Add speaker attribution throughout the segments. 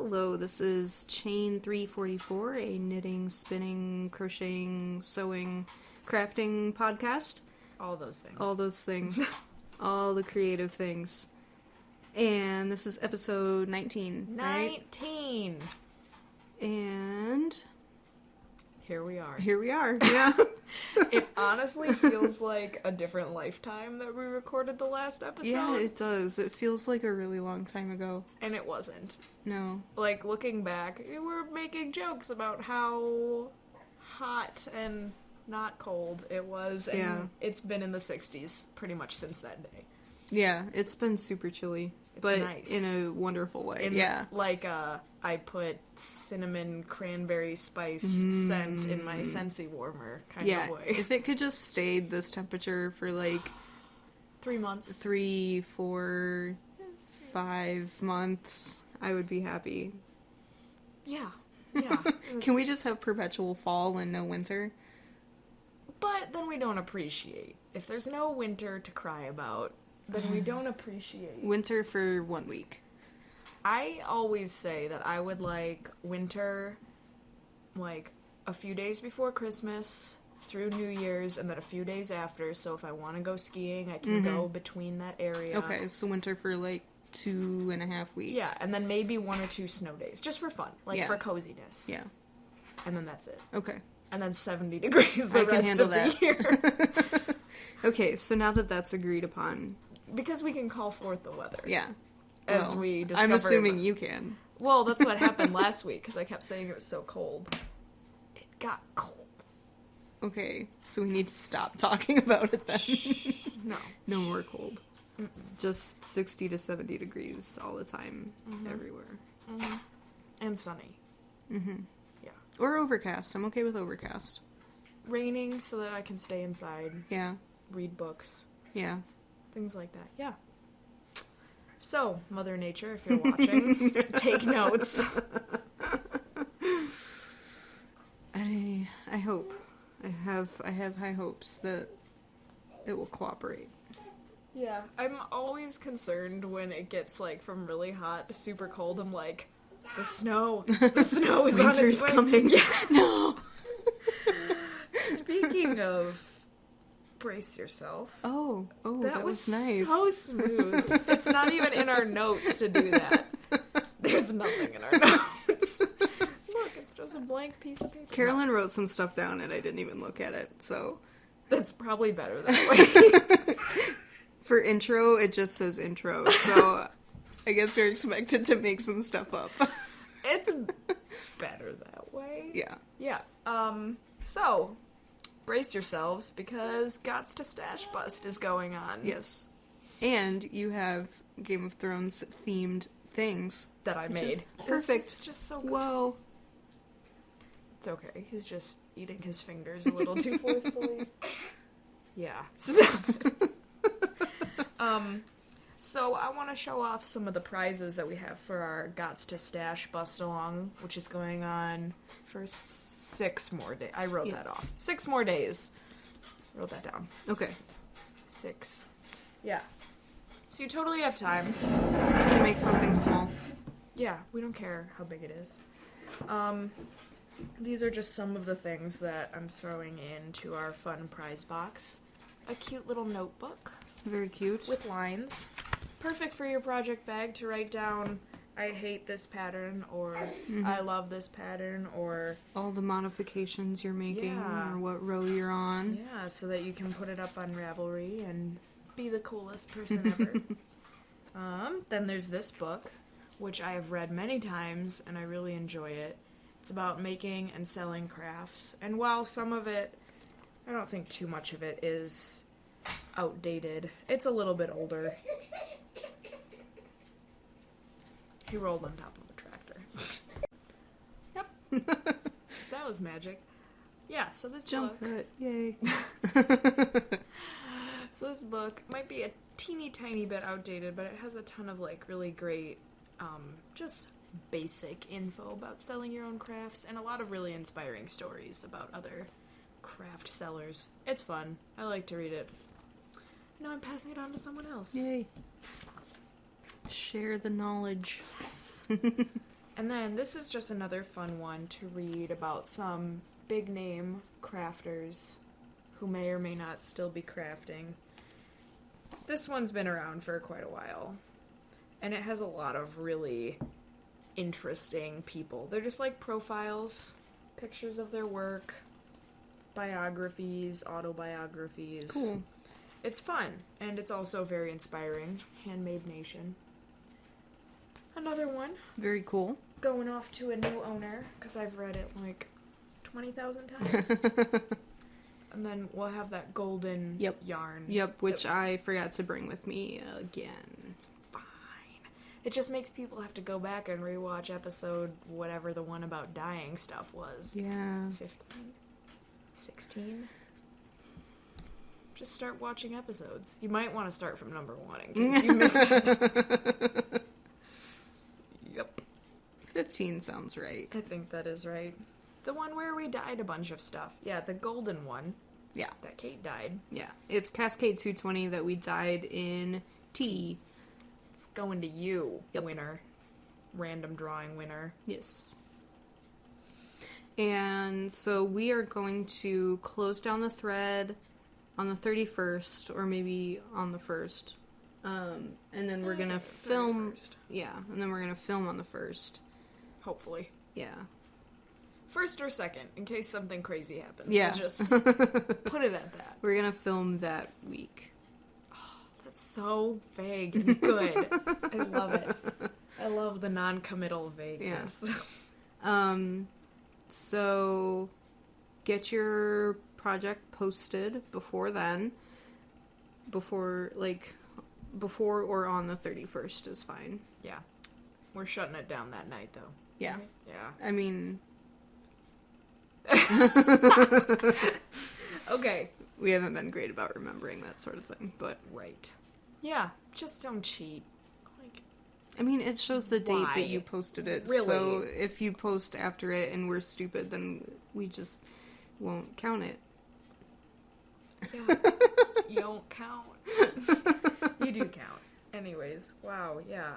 Speaker 1: Hello, this is Chain 344, a knitting, spinning, crocheting, sewing, crafting podcast.
Speaker 2: All those things.
Speaker 1: All those things. All the creative things. And this is episode 19,
Speaker 2: 19!
Speaker 1: Right? And...
Speaker 2: Here we are.
Speaker 1: Here we are, yeah.
Speaker 2: It honestly feels like a different lifetime that we recorded the last episode.
Speaker 1: Yeah, it does. It feels like a really long time ago.
Speaker 2: And it wasn't.
Speaker 1: No.
Speaker 2: Like, looking back, we were making jokes about how hot and not cold it was. And
Speaker 1: yeah.
Speaker 2: It's been in the 60s pretty much since that day.
Speaker 1: Yeah, it's been super chilly.
Speaker 2: It's
Speaker 1: but
Speaker 2: nice.
Speaker 1: In a wonderful way,
Speaker 2: yeah. Like, I put cinnamon cranberry spice scent in my SeeEmZee warmer kind of way.
Speaker 1: If it could just stay this temperature for like
Speaker 2: 3 months.
Speaker 1: 3, 4, 5 months, I would be happy.
Speaker 2: Yeah.
Speaker 1: Can we just have perpetual fall and no winter?
Speaker 2: But then we don't appreciate. If there's no winter to cry about, then we don't appreciate.
Speaker 1: Winter for 1 week.
Speaker 2: I always say that I would like winter, like, a few days before Christmas, through New Year's, and then a few days after, so if I want to go skiing, I can go between that area.
Speaker 1: Okay, so winter for, like, 2.5 weeks.
Speaker 2: Yeah, and then maybe 1 or 2 snow days, just for fun, like, for coziness.
Speaker 1: Yeah.
Speaker 2: And then that's it.
Speaker 1: Okay.
Speaker 2: And then 70 degrees the rest of the year.
Speaker 1: Okay, so now that that's agreed upon...
Speaker 2: Because we can call forth the weather.
Speaker 1: Yeah.
Speaker 2: As we discover.
Speaker 1: I'm assuming you can.
Speaker 2: Well, that's what happened last week, because I kept saying it was so cold. It got cold.
Speaker 1: Okay, so we need to stop talking about it then.
Speaker 2: No.
Speaker 1: No more cold. Mm-mm. Just 60 to 70 degrees all the time, everywhere.
Speaker 2: Mm-hmm. And sunny.
Speaker 1: Mm-hmm.
Speaker 2: Yeah.
Speaker 1: Or overcast. I'm okay with overcast.
Speaker 2: Raining so that I can stay inside.
Speaker 1: Yeah.
Speaker 2: Read books.
Speaker 1: Yeah.
Speaker 2: Things like that. Yeah. So, Mother Nature, if you're watching, take notes.
Speaker 1: I hope. I have high hopes that it will cooperate.
Speaker 2: Yeah. I'm always concerned when it gets, like, from really hot to super cold. I'm like, the snow is on its way.
Speaker 1: Coming.
Speaker 2: Yeah.
Speaker 1: No!
Speaker 2: Speaking of brace yourself.
Speaker 1: Oh, that was nice.
Speaker 2: So smooth. It's not even in our notes to do that. There's nothing in our notes. Look, it's just a blank piece of paper.
Speaker 1: Carolyn wrote some stuff down and I didn't even look at it, so...
Speaker 2: That's probably better that way.
Speaker 1: For intro, it just says intro, so I guess you're expected to make some stuff up.
Speaker 2: It's better that way.
Speaker 1: Yeah.
Speaker 2: Yeah. So... brace yourselves, because Gots to Stash Bust is going on.
Speaker 1: Yes. And you have Game of Thrones themed things.
Speaker 2: That I made.
Speaker 1: Perfect.
Speaker 2: It's just so good.
Speaker 1: Whoa.
Speaker 2: It's okay. He's just eating his fingers a little too forcefully. Yeah. Stop it. So I want to show off some of the prizes that we have for our Gots to Stash Bust Along, which is going on for 6 more days. I wrote that off. 6 more days. Wrote that down.
Speaker 1: Okay.
Speaker 2: 6. Yeah. So you totally have time.
Speaker 1: To make something small.
Speaker 2: Yeah, we don't care how big it is. These are just some of the things that I'm throwing into our fun prize box. A cute little notebook.
Speaker 1: Very cute.
Speaker 2: With lines. Perfect for your project bag to write down, I hate this pattern, or I love this pattern, or...
Speaker 1: all the modifications you're making, or what row you're on.
Speaker 2: Yeah, so that you can put it up on Ravelry and be the coolest person ever. Then there's this book, which I have read many times, and I really enjoy it. It's about making and selling crafts, and while some of it, I don't think too much of it is outdated, it's a little bit older. He rolled on top of a tractor. Yep. That was magic. Yeah, so this
Speaker 1: Jump
Speaker 2: book...
Speaker 1: it. Yay.
Speaker 2: So this book might be a teeny tiny bit outdated, but it has a ton of, like, really great, just basic info about selling your own crafts, and a lot of really inspiring stories about other craft sellers. It's fun. I like to read it. Now I'm passing it on to someone else.
Speaker 1: Yay. Share the knowledge.
Speaker 2: Yes. And then this is just another fun one to read about some big name crafters who may or may not still be crafting. This one's been around for quite a while. And it has a lot of really interesting people. They're just like profiles, pictures of their work, biographies, autobiographies.
Speaker 1: Cool.
Speaker 2: It's fun, and it's also very inspiring. Handmade Nation. Another one.
Speaker 1: Very cool.
Speaker 2: Going off to a new owner, because I've read it like 20,000 times. And then we'll have that golden yarn.
Speaker 1: Yep, which I forgot to bring with me again.
Speaker 2: It's fine. It just makes people have to go back and rewatch episode whatever the one about dyeing stuff was.
Speaker 1: Yeah.
Speaker 2: 15? 16? Just start watching episodes. You might want to start from number 1 in case you missed it. Yep.
Speaker 1: 15 sounds right.
Speaker 2: I think that is right. The one where we dyed a bunch of stuff. Yeah, the golden one.
Speaker 1: Yeah.
Speaker 2: That Kait dyed.
Speaker 1: Yeah. It's Cascade 220 that we dyed in tea.
Speaker 2: It's going to you, winner. Random drawing winner.
Speaker 1: Yes. And so we are going to close down the thread on the 31st, or maybe on the 1st. And then we're going to film...
Speaker 2: 31st.
Speaker 1: Yeah, and then we're going to film on the 1st.
Speaker 2: Hopefully.
Speaker 1: Yeah.
Speaker 2: 1st or 2nd, in case something crazy happens.
Speaker 1: Yeah.
Speaker 2: We'll just put it at that.
Speaker 1: We're going to film that week.
Speaker 2: Oh, that's so vague and good. I love it. I love the non-committal vagueness.
Speaker 1: Yeah. So get your project posted before then. Before or on the 31st is fine.
Speaker 2: Yeah. We're shutting it down that night, though.
Speaker 1: Yeah.
Speaker 2: Right? Yeah.
Speaker 1: I mean...
Speaker 2: Okay.
Speaker 1: We haven't been great about remembering that sort of thing, but...
Speaker 2: Right. Yeah, just don't cheat. Like,
Speaker 1: I mean, it shows the date
Speaker 2: why?
Speaker 1: that you posted it,
Speaker 2: Really?
Speaker 1: so if you post after it and we're stupid, then we just won't count it.
Speaker 2: yeah. You don't count. You do count. Anyways, wow, yeah,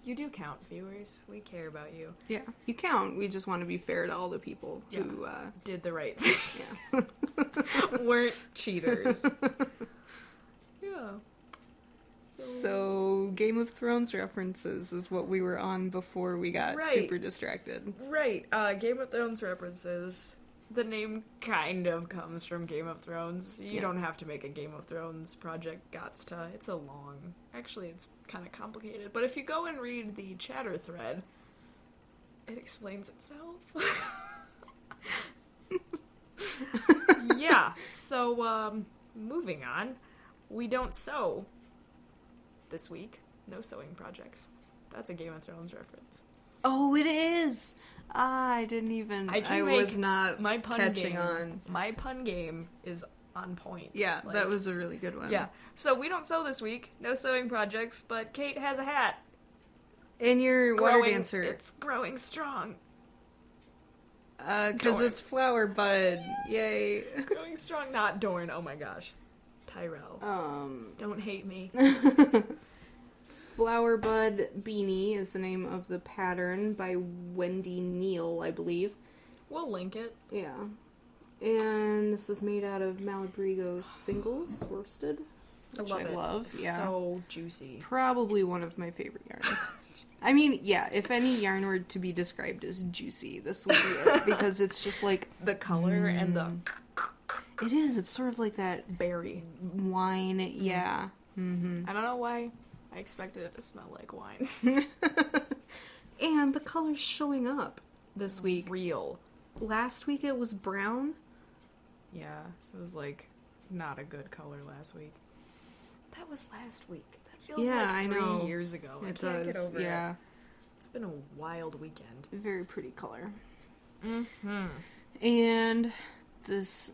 Speaker 2: you do count, viewers. We care about you.
Speaker 1: Yeah, you count. We just want to be fair to all the people who,
Speaker 2: did the right thing.
Speaker 1: yeah.
Speaker 2: Weren't cheaters. Yeah.
Speaker 1: So, Game of Thrones references is what we were on before we got super distracted.
Speaker 2: Right, Game of Thrones references. The name kind of comes from Game of Thrones. You don't have to make a Game of Thrones project Gotsta. It's a long... Actually, it's kind of complicated. But if you go and read the chatter thread, it explains itself. Yeah, so, moving on. We don't sew this week. No sewing projects. That's a Game of Thrones reference.
Speaker 1: Oh, it is! I didn't even... I was not
Speaker 2: my pun
Speaker 1: catching
Speaker 2: game.
Speaker 1: on.
Speaker 2: My pun game is on point.
Speaker 1: Yeah, that was a really good one.
Speaker 2: Yeah. So we don't sew this week. No sewing projects, but Kait has a hat.
Speaker 1: And your water dancer.
Speaker 2: It's growing strong.
Speaker 1: Because it's flower bud. Yay.
Speaker 2: Growing strong, not Dorn. Oh my gosh. Tyrell. Don't hate me.
Speaker 1: Flower Bud Beanie is the name of the pattern by Wendy Neal, I believe.
Speaker 2: We'll link it.
Speaker 1: Yeah. And this is made out of Malabrigo singles, worsted. Which I love. Yeah.
Speaker 2: So juicy.
Speaker 1: Probably one of my favorite yarns. I mean, yeah, if any yarn were to be described as juicy, this would be it. Because it's just like...
Speaker 2: The color and the...
Speaker 1: It is. It's sort of like that...
Speaker 2: berry.
Speaker 1: Wine. Yeah. Mm-hmm.
Speaker 2: I don't know why I expected it to smell like wine.
Speaker 1: And the color's showing up this week.
Speaker 2: Real.
Speaker 1: Last week it was brown.
Speaker 2: Yeah, it was like not a good color last week. That was last week. That feels like 3 years ago. I can't get over it. It's been a wild weekend.
Speaker 1: Very pretty color.
Speaker 2: Mm-hmm.
Speaker 1: And this...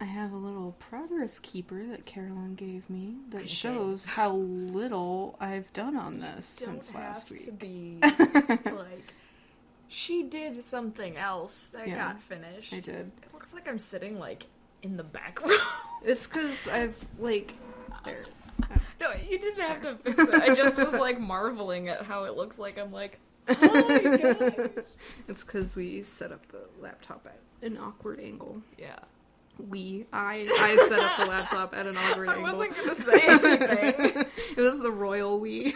Speaker 1: I have a little progress keeper that Carolyn gave me that shows how little I've done on this since last week.
Speaker 2: To be like, she did something else that got finished.
Speaker 1: I did.
Speaker 2: It looks like I'm sitting like in the back row.
Speaker 1: It's because I've like there.
Speaker 2: No, you didn't have to fix it. I just was like marveling at how it looks like. I'm like, oh my god.
Speaker 1: It's because we set up the laptop at an awkward angle.
Speaker 2: Yeah.
Speaker 1: I set up the laptop at an awkward angle.
Speaker 2: I wasn't gonna say anything.
Speaker 1: It was the royal we.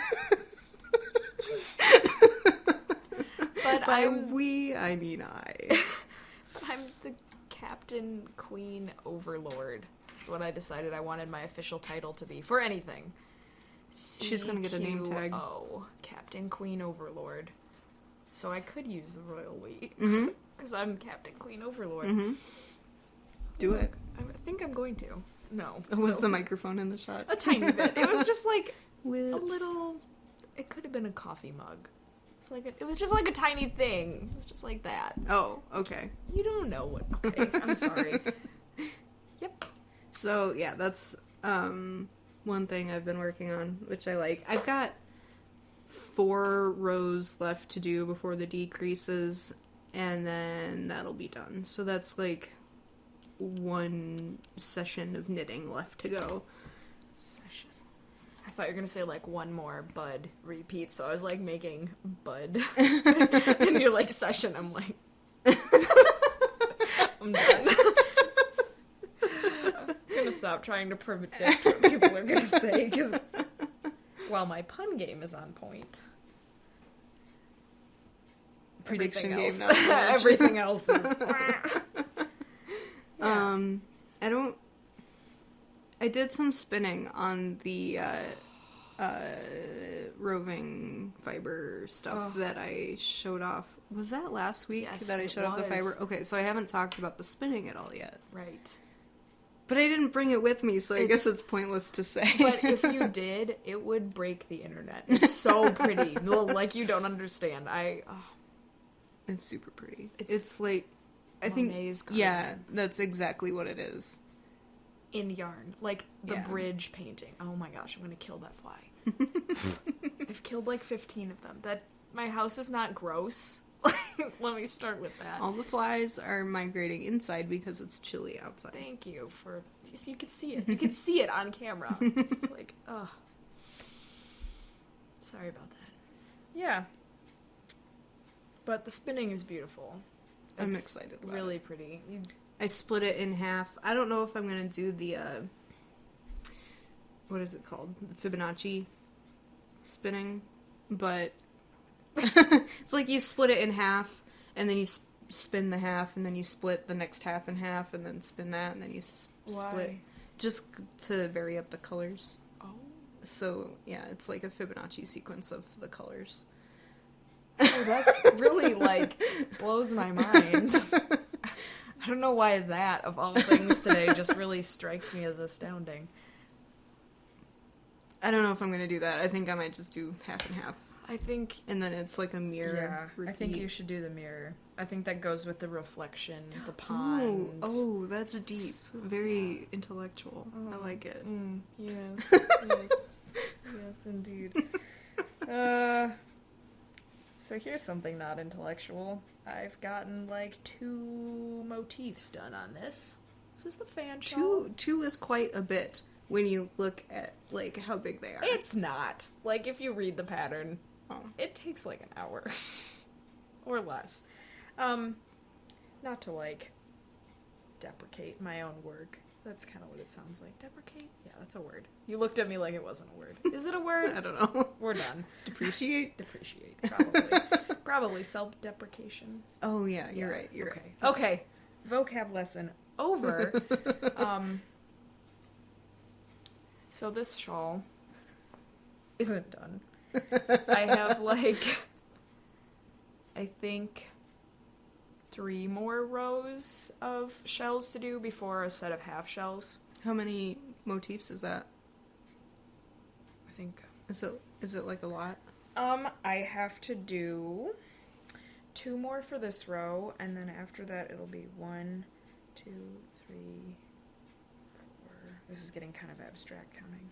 Speaker 2: But
Speaker 1: by we, I mean I.
Speaker 2: I'm the Captain, Queen, Overlord. That's what I decided I wanted my official title to be for anything.
Speaker 1: She's gonna get a name tag.
Speaker 2: Oh, Captain, Queen, Overlord. So I could use the royal we.
Speaker 1: Mm-hmm.
Speaker 2: Because I'm Captain, Queen, Overlord.
Speaker 1: Mm-hmm. Do it.
Speaker 2: I think I'm going to. No.
Speaker 1: Was the microphone in the shot?
Speaker 2: A tiny bit. It was just like
Speaker 1: Whips.
Speaker 2: a little... It could have been a coffee mug. It's like it was just like a tiny thing. It was just like that.
Speaker 1: Oh, okay.
Speaker 2: You don't know what... Okay, I'm sorry. Yep.
Speaker 1: So, yeah, that's one thing I've been working on, which I like. I've got 4 rows left to do before the decreases, and then that'll be done. So that's like 1 session of knitting left to go.
Speaker 2: Session. I thought you were going to say like one more Bud repeat, so I was like making Bud. And you're like session, I'm like... I'm done. I'm gonna stop trying to predict what people are gonna say, because while my pun game is on point,
Speaker 1: Prediction
Speaker 2: everything
Speaker 1: game,
Speaker 2: else,
Speaker 1: not so much.
Speaker 2: everything else is... Yeah.
Speaker 1: I did some spinning on the roving fiber stuff that I showed off. Was that last week that I showed off the fiber? Okay, so I haven't talked about the spinning at all yet.
Speaker 2: Right.
Speaker 1: But I didn't bring it with me, so I guess it's pointless to say.
Speaker 2: But if you did, it would break the internet. It's so pretty. Like, you don't understand.
Speaker 1: It's super pretty. It's like, I
Speaker 2: Monet's
Speaker 1: think, yeah, that's exactly what it is.
Speaker 2: In yarn. Like, the bridge painting. Oh my gosh, I'm gonna kill that fly. I've killed like 15 of them. My house is not gross. Let me start with that.
Speaker 1: All the flies are migrating inside because it's chilly outside.
Speaker 2: Thank you for... So you can see it. You can see it on camera. It's like, ugh. Sorry about that. Yeah. But the spinning is beautiful.
Speaker 1: I'm excited about
Speaker 2: really
Speaker 1: it.
Speaker 2: Pretty.
Speaker 1: I split it in half. I don't know if I'm going to do the, what is it called? The Fibonacci spinning, but it's like you split it in half, and then you spin the half, and then you split the next half in half, and then spin that, and then you split. Just to vary up the colors.
Speaker 2: Oh.
Speaker 1: So, yeah, it's like a Fibonacci sequence of the colors.
Speaker 2: Oh, that's really, like, blows my mind. I don't know why that, of all things today, just really strikes me as astounding.
Speaker 1: I don't know if I'm going to do that. I think I might just do half and half.
Speaker 2: I think...
Speaker 1: And then it's like a mirror repeat.
Speaker 2: I think you should do the mirror. I think that goes with the reflection, the pond.
Speaker 1: Oh, that's deep. Very intellectual.
Speaker 2: Oh.
Speaker 1: I like it.
Speaker 2: Yes. Yes, indeed. So here's something not intellectual. I've gotten, like, 2 motifs done on this. This is the fan shawl.
Speaker 1: Two is quite a bit when you look at, like, how big they are.
Speaker 2: It's not. Like, if you read the pattern, it takes, like, an hour. Or less. Not to, like, deprecate my own work. That's kind of what it sounds like. Deprecate? Yeah, that's a word. You looked at me like it wasn't a word. Is it a word?
Speaker 1: I don't know.
Speaker 2: We're done.
Speaker 1: Depreciate?
Speaker 2: Depreciate, probably. Probably self-deprecation.
Speaker 1: Oh, yeah, you're right. You're
Speaker 2: okay.
Speaker 1: right.
Speaker 2: Okay. Vocab lesson over. So this shawl isn't done. I have, like, I think 3 more rows of shells to do before a set of half shells.
Speaker 1: How many motifs is that?
Speaker 2: I think.
Speaker 1: Is it like a lot?
Speaker 2: I have to do 2 more for this row, and then after that it'll be 1, 2, 3, 4. This is getting kind of abstract counting.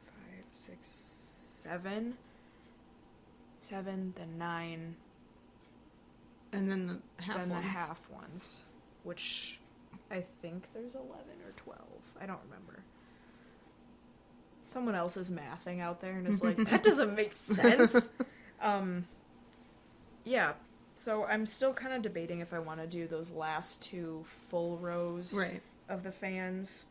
Speaker 2: 5, 6, 7. 7, then 9.
Speaker 1: And then the half
Speaker 2: then
Speaker 1: ones.
Speaker 2: the half ones, which I think there's 11 or 12. I don't remember. Someone else is mathing out there and is like, that doesn't make sense. Yeah, So I'm still kind of debating if I want to do those last 2 full rows of the fans,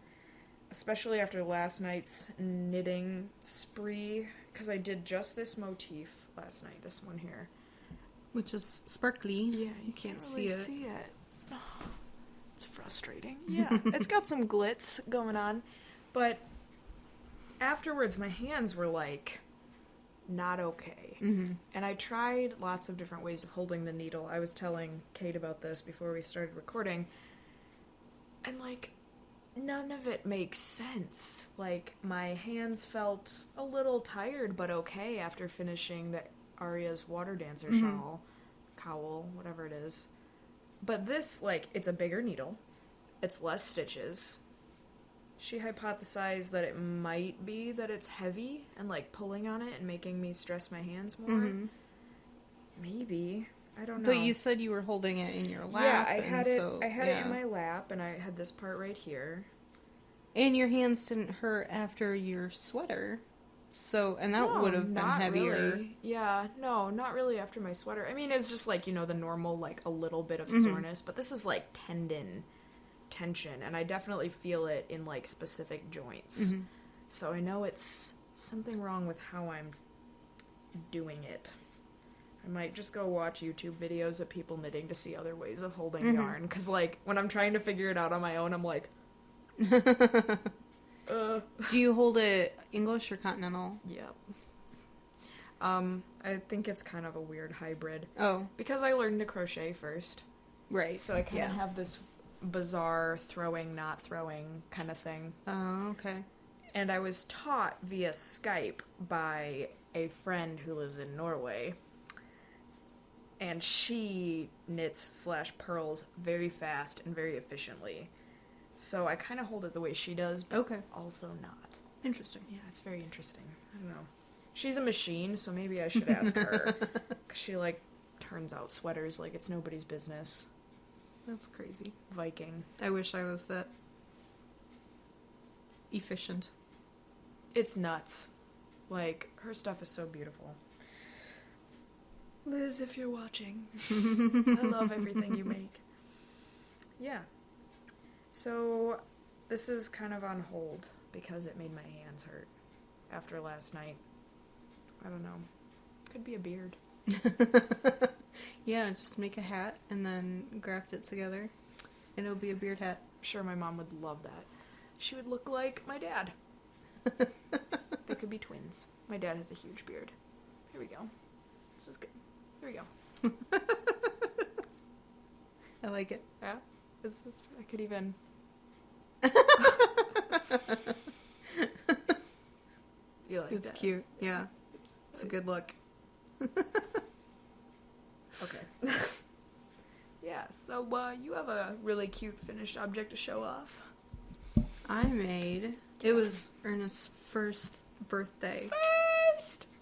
Speaker 2: especially after last night's knitting spree, because I did just this motif last night, this one here.
Speaker 1: Which is sparkly.
Speaker 2: Yeah,
Speaker 1: you can't
Speaker 2: really
Speaker 1: see it.
Speaker 2: It's frustrating. Yeah, it's got some glitz going on, but afterwards my hands were like not okay.
Speaker 1: Mm-hmm.
Speaker 2: And I tried lots of different ways of holding the needle. I was telling Kait about this before we started recording, and like none of it makes sense. Like my hands felt a little tired but okay after finishing the Aria's water dancer shawl, cowl, whatever it is. But this, like, it's a bigger needle. It's less stitches. She hypothesized that it might be that it's heavy and, like, pulling on it and making me stress my hands more.
Speaker 1: Mm-hmm.
Speaker 2: Maybe. I don't know.
Speaker 1: But you said you were holding it in your lap.
Speaker 2: Yeah, I had it in my lap, and I had this part right here.
Speaker 1: And your hands didn't hurt after your sweater. So, and that would have been heavier.
Speaker 2: Really. Yeah, no, not really after my sweater. I mean, it's just like, you know, the normal, like, a little bit of soreness, but this is like tendon tension, and I definitely feel it in, like, specific joints.
Speaker 1: Mm-hmm.
Speaker 2: So I know it's something wrong with how I'm doing it. I might just go watch YouTube videos of people knitting to see other ways of holding yarn, because, like, when I'm trying to figure it out on my own, I'm like...
Speaker 1: Do you hold it English or continental?
Speaker 2: Yep. I think it's kind of a weird hybrid.
Speaker 1: Oh.
Speaker 2: Because I learned to crochet first.
Speaker 1: Right.
Speaker 2: So I kind of have this bizarre throwing, not throwing kind of thing.
Speaker 1: Oh, okay.
Speaker 2: And I was taught via Skype by a friend who lives in Norway. And she knits / purls very fast and very efficiently. So I kind of hold it the way she does, but also not.
Speaker 1: Interesting.
Speaker 2: Yeah, it's very interesting. I don't know. She's a machine, so maybe I should ask her. Because she, like, turns out sweaters like it's nobody's business.
Speaker 1: That's crazy.
Speaker 2: Viking.
Speaker 1: I wish I was that efficient.
Speaker 2: It's nuts. Like, her stuff is so beautiful. Liz, if you're watching, I love everything you make. Yeah. So, this is kind of on hold because it made my hands hurt after last night. I don't know. Could be a beard.
Speaker 1: Yeah, just make a hat and then graft it together. And it'll be a beard hat.
Speaker 2: I'm sure my mom would love that. She would look like my dad. They could be twins. My dad has a huge beard. Here we go. This is good. Here we go.
Speaker 1: I like it.
Speaker 2: Yeah? I could even... You like
Speaker 1: it's
Speaker 2: that?
Speaker 1: Cute. Yeah. It's a good look.
Speaker 2: Okay. Yeah, so you have a really cute finished object to show off.
Speaker 1: I made... It was Ernest's first birthday.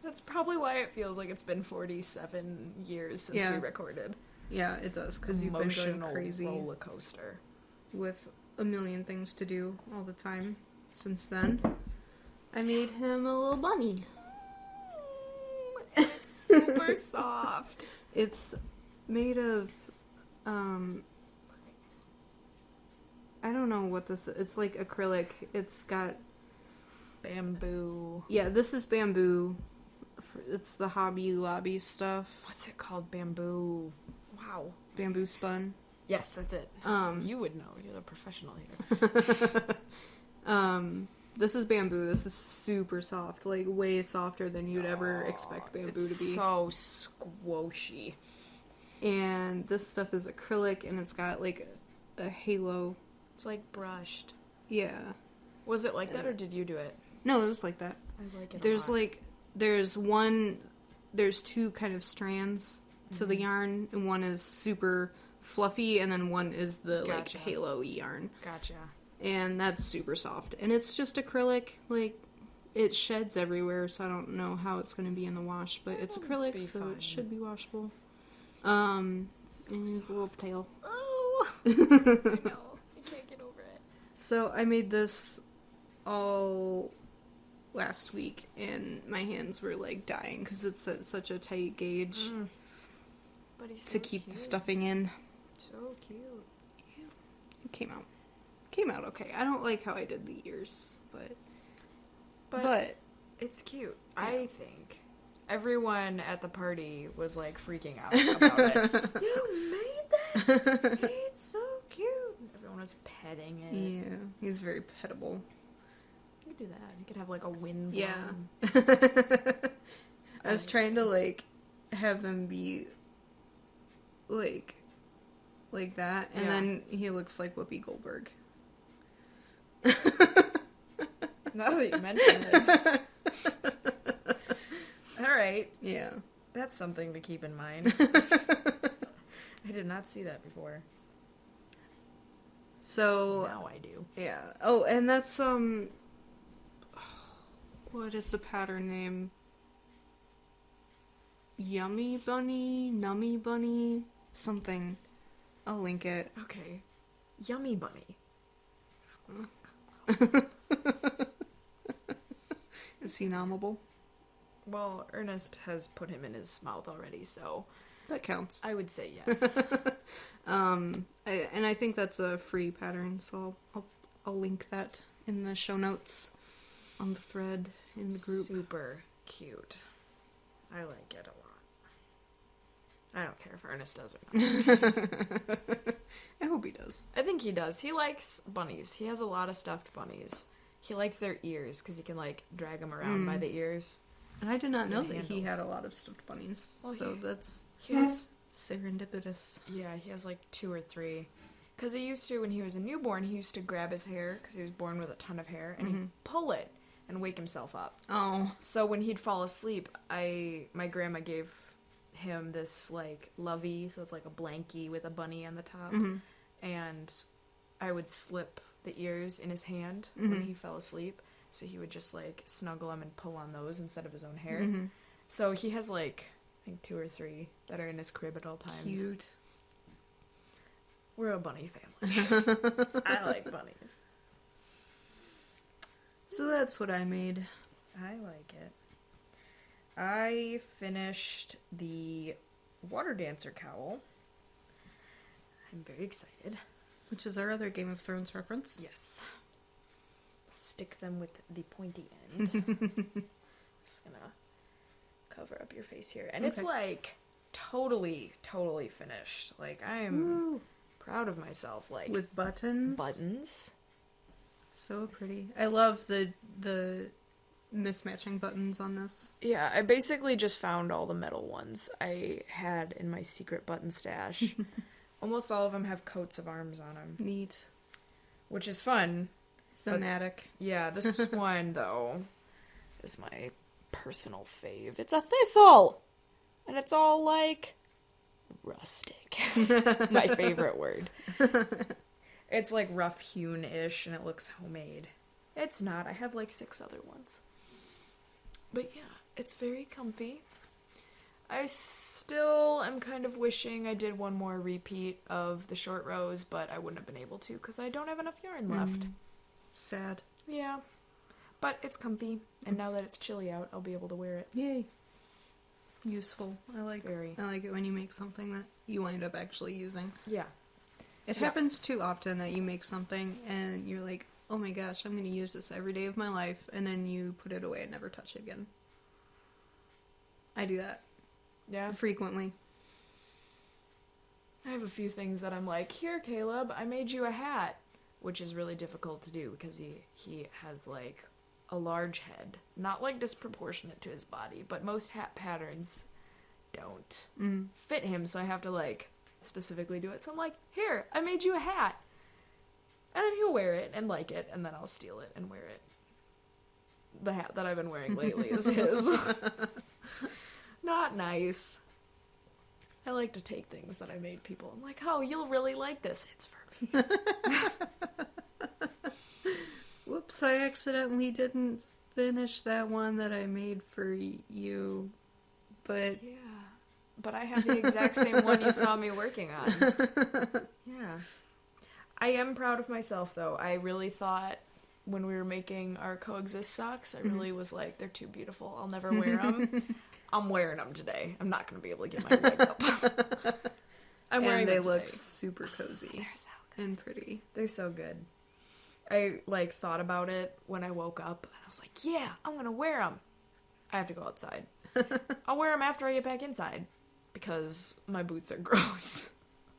Speaker 2: That's probably why it feels like it's been 47 years since we recorded.
Speaker 1: Yeah, it does, because you've been going crazy.
Speaker 2: Roller coaster.
Speaker 1: With a million things to do all the time since then. I made him a little bunny.
Speaker 2: It's super soft.
Speaker 1: It's made of, I don't know what this is. It's like acrylic. It's got...
Speaker 2: Bamboo.
Speaker 1: Yeah, this is bamboo. It's the Hobby Lobby stuff.
Speaker 2: What's it called? Bamboo. Wow.
Speaker 1: Bamboo spun.
Speaker 2: Yes, that's it. You would know. You're the professional here.
Speaker 1: This is bamboo. This is super soft. Like, way softer than you'd ever expect bamboo to be.
Speaker 2: So squishy.
Speaker 1: And this stuff is acrylic, and it's got, like, a halo.
Speaker 2: It's, like, brushed.
Speaker 1: Yeah.
Speaker 2: Was it like that, or did you do it?
Speaker 1: No, it was like that.
Speaker 2: I like it
Speaker 1: There's,
Speaker 2: a lot.
Speaker 1: like, there's two kind of strands to the yarn, and one is super fluffy, and then one is the, like, halo yarn.
Speaker 2: Gotcha.
Speaker 1: And that's super soft. And it's just acrylic, like, it sheds everywhere, so I don't know how it's going to be in the wash, but it's acrylic, so it should be washable. And his little tail.
Speaker 2: Oh! I know. I can't get over it.
Speaker 1: So I made this all last week, and my hands were, like, dying, because it's at such a tight gauge.
Speaker 2: But he's so
Speaker 1: to keep
Speaker 2: cute.
Speaker 1: the stuffing in.
Speaker 2: So cute.
Speaker 1: Yeah. It came out okay. I don't like how I did the ears, but
Speaker 2: it's cute.
Speaker 1: Yeah.
Speaker 2: I think everyone at the party was like freaking out about it. You made this? It's so cute. Everyone was petting it.
Speaker 1: yeah, he's very pettable.
Speaker 2: You could do that. You could have like a wind
Speaker 1: Yeah.
Speaker 2: blown.
Speaker 1: I was trying to like have them be like that, and
Speaker 2: Yeah.
Speaker 1: then he looks like Whoopi Goldberg.
Speaker 2: Now that you mention it. Alright.
Speaker 1: Yeah.
Speaker 2: That's something to keep in mind. I did not see that before.
Speaker 1: So
Speaker 2: Now I do.
Speaker 1: yeah. Oh, and that's what is the pattern name? Yummy Bunny, Nummy Bunny, something. I'll link it.
Speaker 2: Okay. Yummy Bunny.
Speaker 1: Is he nommable?
Speaker 2: Well, Ernest has put him in his mouth already, so
Speaker 1: That counts.
Speaker 2: I would say yes.
Speaker 1: I think that's a free pattern, so I'll link that in the show notes on the thread in the group.
Speaker 2: Super cute. I like it a lot. I don't care if Ernest does or not.
Speaker 1: I hope he does.
Speaker 2: I think he does. He likes bunnies. He has a lot of stuffed bunnies. He likes their ears because he can like drag them around by the ears.
Speaker 1: And I did not know
Speaker 2: And
Speaker 1: that he
Speaker 2: handles.
Speaker 1: had a lot of stuffed bunnies.
Speaker 2: Well,
Speaker 1: So that's
Speaker 2: He has,
Speaker 1: serendipitous.
Speaker 2: yeah, he has like 2 or 3. Because he used to, when he was a newborn, he used to grab his hair because he was born with a ton of hair, and he'd pull it and wake himself up.
Speaker 1: Oh.
Speaker 2: So when he'd fall asleep, my grandma gave him this like lovey, so it's like a blankie with a bunny on the top, and I would slip the ears in his hand when he fell asleep, so he would just like snuggle them and pull on those instead of his own hair. So he has like I think 2 or 3 that are in his crib at all times.
Speaker 1: Cute.
Speaker 2: We're a bunny family. I like bunnies.
Speaker 1: So that's what I made.
Speaker 2: I like it. I finished the water dancer cowl. I'm very excited.
Speaker 1: Which is our other Game of Thrones reference.
Speaker 2: Yes. Stick them with the pointy end. Just gonna cover up your face here. And it's
Speaker 1: Okay.
Speaker 2: like totally finished. Like I am proud of myself. Like
Speaker 1: With buttons.
Speaker 2: buttons.
Speaker 1: So pretty. I love the mismatching buttons on this.
Speaker 2: Yeah, I basically just found all the metal ones I had in my secret button stash. Almost all of them have coats of arms on them,
Speaker 1: Neat.
Speaker 2: which is fun.
Speaker 1: Thematic.
Speaker 2: Yeah, this one, though, is my personal fave. It's a thistle! And it's all, like, rustic. My favorite word. It's, like, rough-hewn-ish, and it looks homemade. It's not. I have, like, 6 other ones. But, yeah, it's very comfy. I still am kind of wishing I did one more repeat of the short rows, but I wouldn't have been able to, because I don't have enough yarn left.
Speaker 1: Sad.
Speaker 2: Yeah. But it's comfy, and now that it's chilly out, I'll be able to wear it.
Speaker 1: Yay. Useful. I like
Speaker 2: Very.
Speaker 1: it when you make something that you wind up actually using.
Speaker 2: Yeah.
Speaker 1: It
Speaker 2: Yeah.
Speaker 1: happens too often that you make something and you're like, oh my gosh, I'm going to use this every day of my life, and then you put it away and never touch it again. I do that
Speaker 2: Yeah.
Speaker 1: frequently.
Speaker 2: I have a few things that I'm like, here, Caleb, I made you a hat. Which is really difficult to do because he has, like, a large head. Not, like, disproportionate to his body, but most hat patterns don't fit him, so I have to, like, specifically do it. So I'm like, here, I made you a hat. And then he'll wear it and like it, and then I'll steal it and wear it. The hat that I've been wearing lately is his. Not nice. I like to take things that I made people. I'm like, oh, you'll really like this. It's for me.
Speaker 1: Whoops, I accidentally didn't finish that one that I made for you. But
Speaker 2: Yeah. But I have the exact same one you saw me working on. Yeah. I am proud of myself, though. I really thought when we were making our coexist socks, I really was like, they're too beautiful. I'll never wear them. I'm wearing them today. I'm not going to be able to get my leg up. I'm wearing them today.
Speaker 1: And they look super cozy.
Speaker 2: They're so good.
Speaker 1: And pretty.
Speaker 2: They're so good. I, like, thought about it when I woke up, and I was like, yeah, I'm going to wear them. I have to go outside. I'll wear them after I get back inside, because my boots are gross.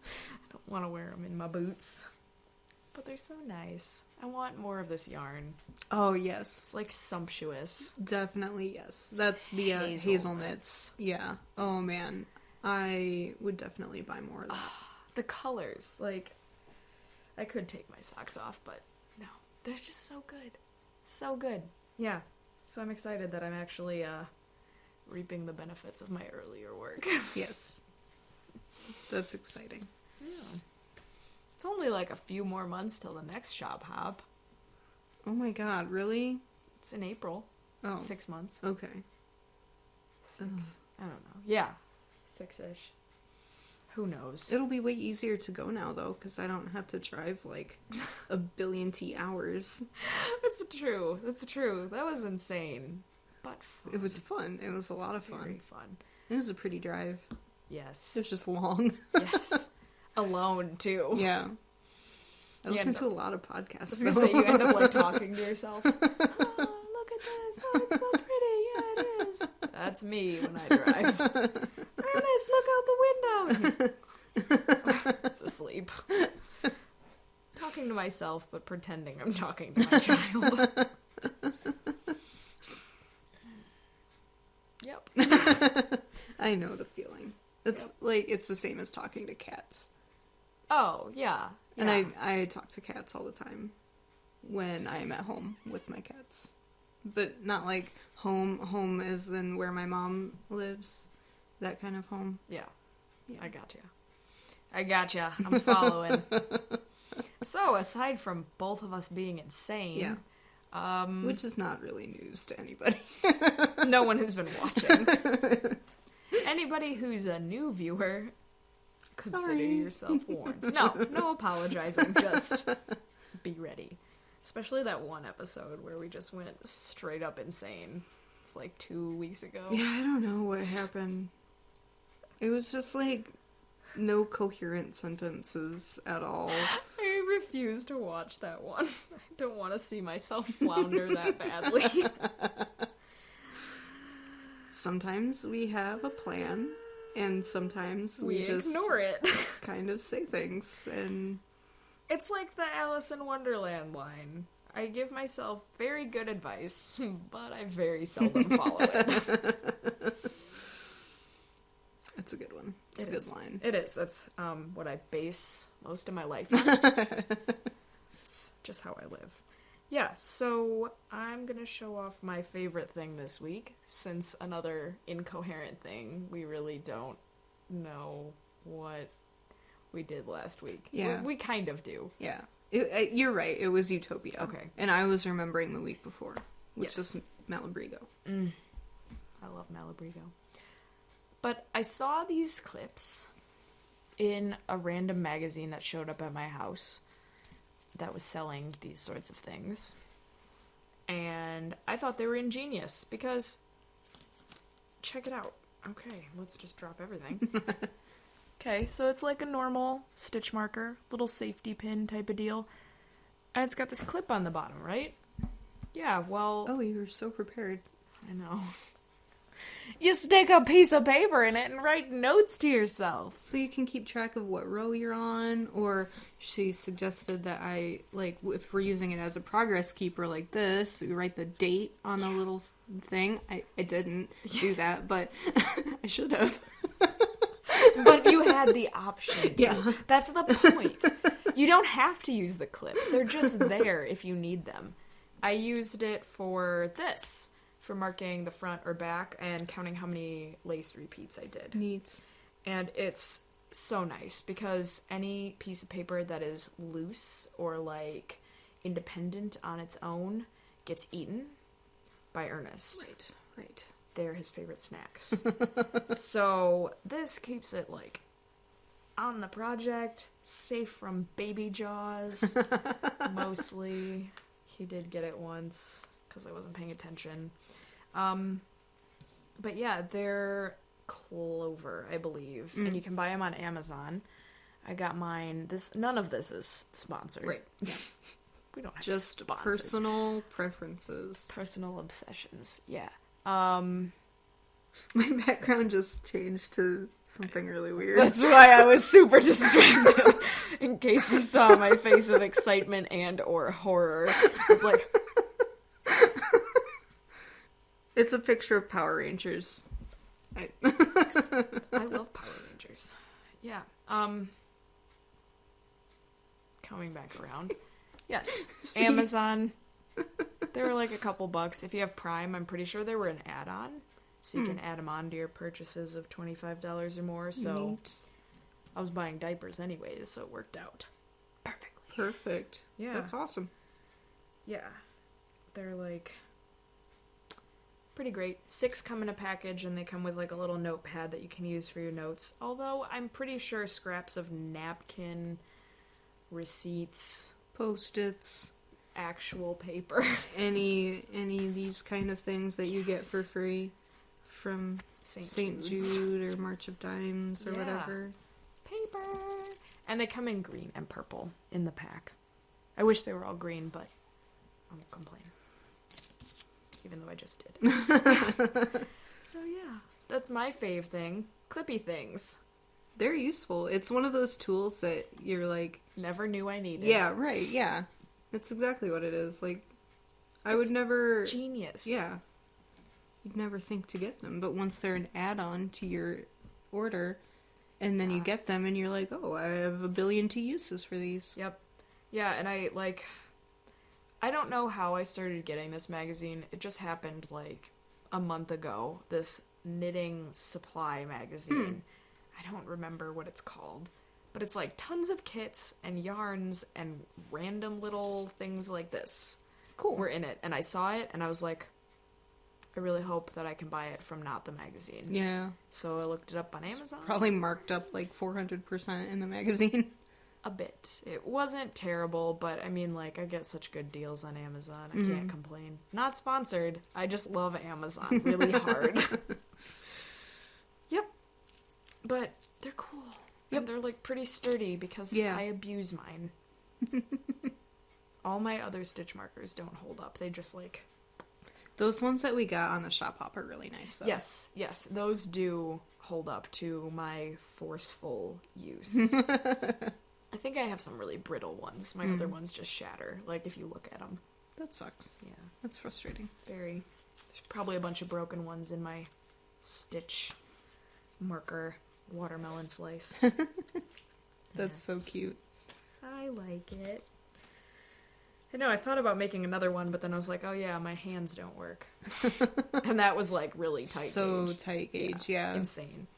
Speaker 2: I don't want to wear them in my boots. But they're so nice. I want more of this yarn.
Speaker 1: Oh, yes.
Speaker 2: It's, like, sumptuous.
Speaker 1: Definitely, yes. That's the hazelnuts. Yeah. Oh, man. I would definitely buy more of that.
Speaker 2: The colors. Like, I could take my socks off, but no. They're just so good. So good. Yeah. So I'm excited that I'm actually reaping the benefits of my earlier work.
Speaker 1: Yes. That's exciting.
Speaker 2: Yeah. It's only like a few more months till the next shop hop.
Speaker 1: Oh my god, really?
Speaker 2: It's in April.
Speaker 1: Oh.
Speaker 2: 6 months.
Speaker 1: Okay.
Speaker 2: 6. I don't know. Yeah. 6-ish. Who knows?
Speaker 1: It'll be way easier to go now, though, because I don't have to drive, like, a billion hours.
Speaker 2: That's true. That's true. That was insane. But fun.
Speaker 1: It was fun. It was a lot of fun.
Speaker 2: Very fun.
Speaker 1: It was a pretty drive.
Speaker 2: Yes.
Speaker 1: It was just long.
Speaker 2: Yes. Alone, too.
Speaker 1: Yeah. I listen to a lot of podcasts.
Speaker 2: I was going to say, you end up, like, talking to yourself. Oh, look at this. Oh, it's so pretty. Yeah, it is. That's me when I drive. Ernest, look out the window. He's asleep. Talking to myself, but pretending I'm talking to my child. Yep.
Speaker 1: I know the feeling. It's like, it's the same as talking to cats.
Speaker 2: Oh, yeah.
Speaker 1: And I talk to cats all the time when I'm at home with my cats. But not like home as in where my mom lives. That kind of home.
Speaker 2: Yeah. I gotcha. I'm following. So, aside from both of us being insane...
Speaker 1: Yeah. Which is not really news to anybody.
Speaker 2: No one who's been watching. Anybody who's a new viewer, consider yourself warned. No apologizing. Just be ready. Especially that one episode where we just went straight up insane. It's like 2 weeks ago.
Speaker 1: Yeah, I don't know what happened. It was just like no coherent sentences at all.
Speaker 2: I refuse to watch that one. I don't want to see myself flounder that badly.
Speaker 1: Sometimes we have a plan, and sometimes we just
Speaker 2: ignore it.
Speaker 1: Kind of say things, and...
Speaker 2: It's like the Alice in Wonderland line. I give myself very good advice, but I very seldom follow it.
Speaker 1: It's a good one. It's a good line.
Speaker 2: It is. That's what I base most of my life on. It's just how I live. Yeah, so I'm going to show off my favorite thing this week, since another incoherent thing, we really don't know what we did last week.
Speaker 1: Yeah.
Speaker 2: We kind of do.
Speaker 1: Yeah. You're right. It was Utopia.
Speaker 2: Okay.
Speaker 1: And I was remembering the week before, which is Malabrigo.
Speaker 2: I love Malabrigo. But I saw these clips in a random magazine that showed up at my house that was selling these sorts of things. And I thought they were ingenious because, check it out. Okay, let's just drop everything. Okay, so it's like a normal stitch marker, little safety pin type of deal. And it's got this clip on the bottom, right? Yeah, well...
Speaker 1: Oh, you were so prepared.
Speaker 2: I know. You stick a piece of paper in it and write notes to yourself.
Speaker 1: So you can keep track of what row you're on, or she suggested that if we're using it as a progress keeper like this, we write the date on a little thing. I didn't do that, but I should have.
Speaker 2: But you had the option to.
Speaker 1: Yeah.
Speaker 2: That's the point. You don't have to use the clip. They're just there if you need them. I used it for this. For marking the front or back and counting how many lace repeats I did.
Speaker 1: Neat.
Speaker 2: And it's so nice because any piece of paper that is loose or like independent on its own gets eaten by Ernest.
Speaker 1: Right.
Speaker 2: They're his favorite snacks. So this keeps it like on the project, safe from baby jaws. Mostly. He did get it once because I wasn't paying attention. But yeah, they're clover, I believe. And you can buy them on Amazon. I got mine. None of this is sponsored.
Speaker 1: Right.
Speaker 2: Yeah. We don't have
Speaker 1: just
Speaker 2: sponsors.
Speaker 1: personal preferences.
Speaker 2: Personal obsessions. Yeah.
Speaker 1: My background just changed to something really weird.
Speaker 2: That's why I was super distracted. In case you saw my face of excitement and or horror. I was like...
Speaker 1: It's a picture of Power Rangers. I
Speaker 2: love Power Rangers. Yeah. Coming back around. Yes. Amazon. They were like a couple bucks. If you have Prime, I'm pretty sure they were an add-on. So you can add them on to your purchases of $25 or more. So
Speaker 1: Neat.
Speaker 2: I was buying diapers anyways, so it worked out perfectly.
Speaker 1: Perfect.
Speaker 2: Yeah.
Speaker 1: That's awesome.
Speaker 2: Yeah. They're like pretty great. 6 come in a package, and they come with like a little notepad that you can use for your notes. Although I'm pretty sure scraps of napkin, receipts,
Speaker 1: Post-its,
Speaker 2: actual paper,
Speaker 1: any of these kind of things that you get for free from St. Jude or March of Dimes or whatever.
Speaker 2: Paper. And they come in green and purple in the pack. I wish they were all green, but I won't complain. Even though I just did. So yeah, that's my fave thing. Clippy things.
Speaker 1: They're useful. It's one of those tools that you're like...
Speaker 2: Never knew I needed.
Speaker 1: Yeah, right, yeah. That's exactly what it is. Like, I would never...
Speaker 2: Genius.
Speaker 1: Yeah. You'd never think to get them. But once they're an add-on to your order, and then you get them, and you're like, oh, I have 1 billion uses for these.
Speaker 2: Yep. Yeah, and I don't know how I started getting this magazine. It just happened, like, a month ago. This knitting supply magazine. I don't remember what it's called. But it's, like, tons of kits and yarns and random little things like this.
Speaker 1: Cool.
Speaker 2: Were in it. And I saw it, and I was like, I really hope that I can buy it from Not the Magazine.
Speaker 1: Yeah.
Speaker 2: So I looked it up on Amazon.
Speaker 1: Probably marked up, like, 400% in the magazine.
Speaker 2: A bit. It wasn't terrible, but I mean, like, I get such good deals on Amazon. I can't complain. Not sponsored. I just love Amazon really hard. Yep. But they're cool. Yep. And they're, like, pretty sturdy because I abuse mine. All my other stitch markers don't hold up. They just, like...
Speaker 1: Those ones that we got on the shop hop are really nice, though.
Speaker 2: Yes. Those do hold up to my forceful use. I think I have some really brittle ones. My other ones just shatter, like, if you look at them.
Speaker 1: That sucks.
Speaker 2: Yeah.
Speaker 1: That's frustrating.
Speaker 2: Very. There's probably a bunch of broken ones in my stitch marker watermelon slice.
Speaker 1: That's so cute.
Speaker 2: I like it. I know, I thought about making another one, but then I was like, oh yeah, my hands don't work. And that was, like, really tight gauge.
Speaker 1: Tight gauge, yeah.
Speaker 2: Insane.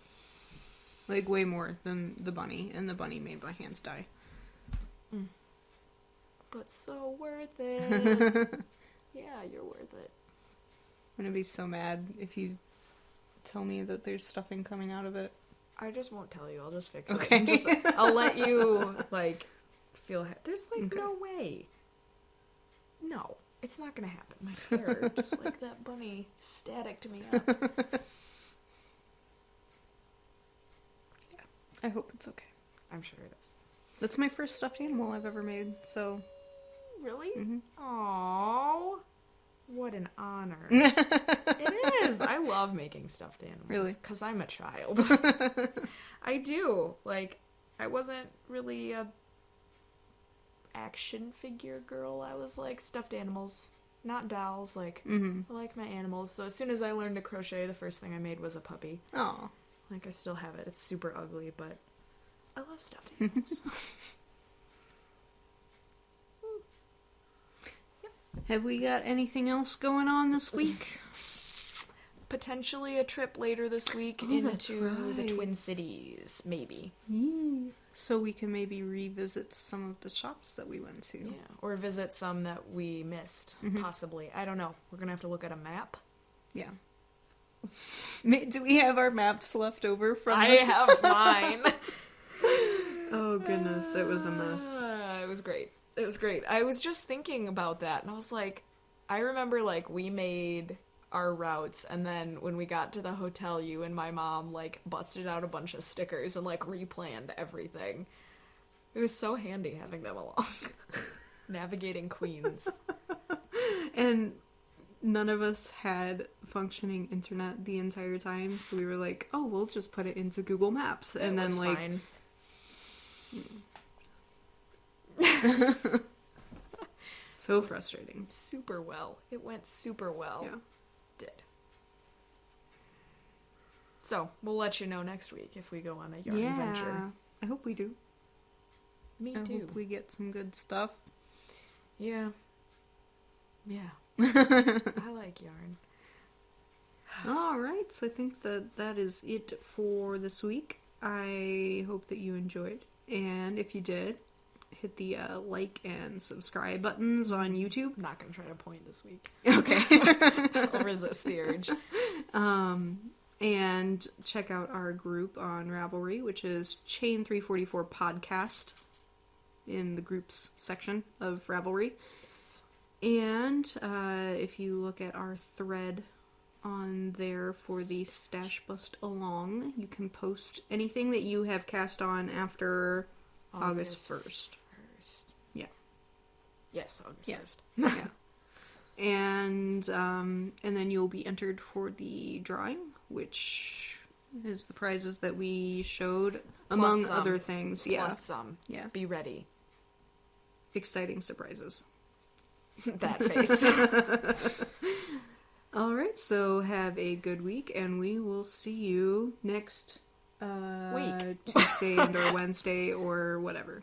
Speaker 1: Like, way more than the bunny, and the bunny made my hands die.
Speaker 2: But so worth it. Yeah, you're worth it.
Speaker 1: I'm gonna be so mad if you tell me that there's stuffing coming out of it.
Speaker 2: I just won't tell you. I'll just fix it.
Speaker 1: Okay.
Speaker 2: I'll let you, like, feel... There's, like, no way. No. It's not gonna happen. My hair, just like that bunny, staticked me up.
Speaker 1: Yeah. I hope it's okay.
Speaker 2: I'm sure it is.
Speaker 1: That's my first stuffed animal I've ever made, so...
Speaker 2: Really?
Speaker 1: Mm-hmm.
Speaker 2: Aww. What an honor. It is. I love making stuffed animals.
Speaker 1: Really?
Speaker 2: Because I'm a child. I do. Like, I wasn't really a action figure girl. I was like, stuffed animals. Not dolls. Like, I like my animals. So as soon as I learned to crochet, the first thing I made was a puppy.
Speaker 1: Oh.
Speaker 2: Like, I still have it. It's super ugly, but I love stuffed animals.
Speaker 1: Have we got anything else going on this week?
Speaker 2: Potentially a trip later this week into the Twin Cities, maybe.
Speaker 1: Yeah. So we can maybe revisit some of the shops that we went to.
Speaker 2: Yeah, or visit some that we missed, possibly. I don't know. We're going to have to look at a map.
Speaker 1: Yeah. Do we have our maps left over from...
Speaker 2: I have mine.
Speaker 1: Oh, goodness. It was a mess.
Speaker 2: It was great. It was great. I was just thinking about that, and I was like, I remember, like, we made our routes, and then when we got to the hotel, you and my mom, like, busted out a bunch of stickers and, like, replanned everything. It was so handy having them along. Navigating Queens.
Speaker 1: And none of us had functioning internet the entire time, so we were like, oh, we'll just put it into Google Maps. And then, like... Fine. So frustrating.
Speaker 2: Super well. It went super well.
Speaker 1: Yeah.
Speaker 2: Did. So, we'll let you know next week if we go on a yarn adventure.
Speaker 1: I hope we do.
Speaker 2: Me
Speaker 1: I
Speaker 2: too.
Speaker 1: hope we get some good stuff.
Speaker 2: Yeah. Yeah. I like yarn.
Speaker 1: Alright, so I think that is it for this week. I hope that you enjoyed. And if you did, hit the like and subscribe buttons on YouTube.
Speaker 2: I'm not going to try to point this week.
Speaker 1: Okay.
Speaker 2: I'll resist the urge.
Speaker 1: And check out our group on Ravelry, which is Chain 344 Podcast in the groups section of Ravelry.
Speaker 2: Yes.
Speaker 1: And if you look at our thread on there for the Stash Bust Along, you can post anything that you have cast on after August 1st. Yeah.
Speaker 2: Yes, August 1st.
Speaker 1: Yeah. And then you'll be entered for the drawing, which is the prizes that we showed, among other things. Yeah.
Speaker 2: Plus some.
Speaker 1: Yeah.
Speaker 2: Be ready.
Speaker 1: Exciting surprises.
Speaker 2: That face.
Speaker 1: Alright, so have a good week, and we will see you next
Speaker 2: week.
Speaker 1: Tuesday and or Wednesday or whatever.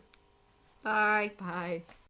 Speaker 1: Bye.
Speaker 2: Bye.